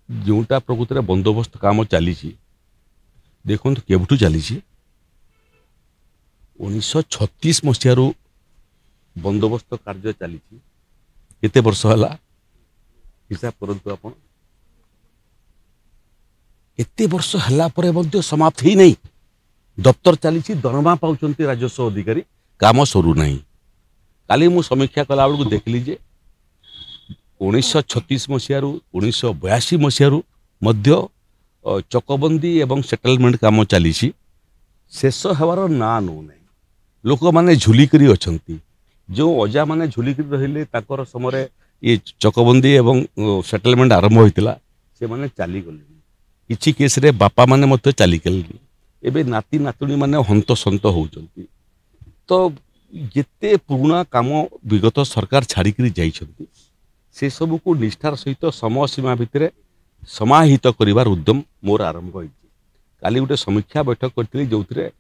जोटा प्रकृत में बंदोबस्त काम चली देखो केवठू चली 1936 मसीह बंदोबस्त कार्य चली केते वर्ष है हिसाब करंतु आपण एते वर्ष हला परे मध्य समाप्त ही नहीं दफ्तर चली दरमा पाउचंती राजस्व अधिकारी काम सरू नहीं काली मु समीक्षा कला बेलू देखली जे 1936 मसीह 1982 मसीह मध्य चकबंदी एवं सेटलमेंट काम चली शेष हबार ना नौ ना लोक मैंने झुलिकी अच्छा जो अजा मैंने झुलिकी रहिले ताकर समय ये चकबंदी एवं सेटलमेंट आरंभ होता से मैंने चलीगले किसी केस रे बापा माने मत चलीगले एबे नाती नातुणी माने हंत सत होउचंती तो जिते पुराना काम विगत सरकार छाड़िकी जाइछंती से सब को निष्ठार सहित समय सीमा भितर समाहित करिवार उद्यम मोर आरंभ होइछि काली गोटे समीक्षा बैठक करथिली जोथिरे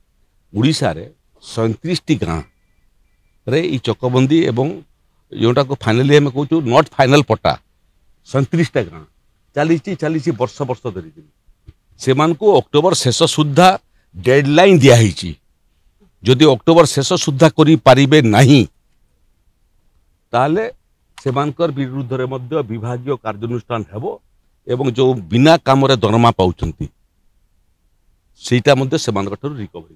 उड़ीसा रे 37 गाँ रे ई चकबंदी एवं जोटा को फाइनली हम कहूँ नॉट फाइनल पट्टा 37टा गाँ चली वर्ष वर्ष धरी से अक्टोबर शेष सुधा डेडलाइन दिखाई जदि अक्टोबर शेष सुधा करि पारिबे नहीं ताले सेमानकर विरुद्ध रे मध्य विभागीय कार्यानुष्ठान हेबो एवं जो बिना काम रे दरमा पाउचंती सेटा मध्य सेमानकर रिकवरी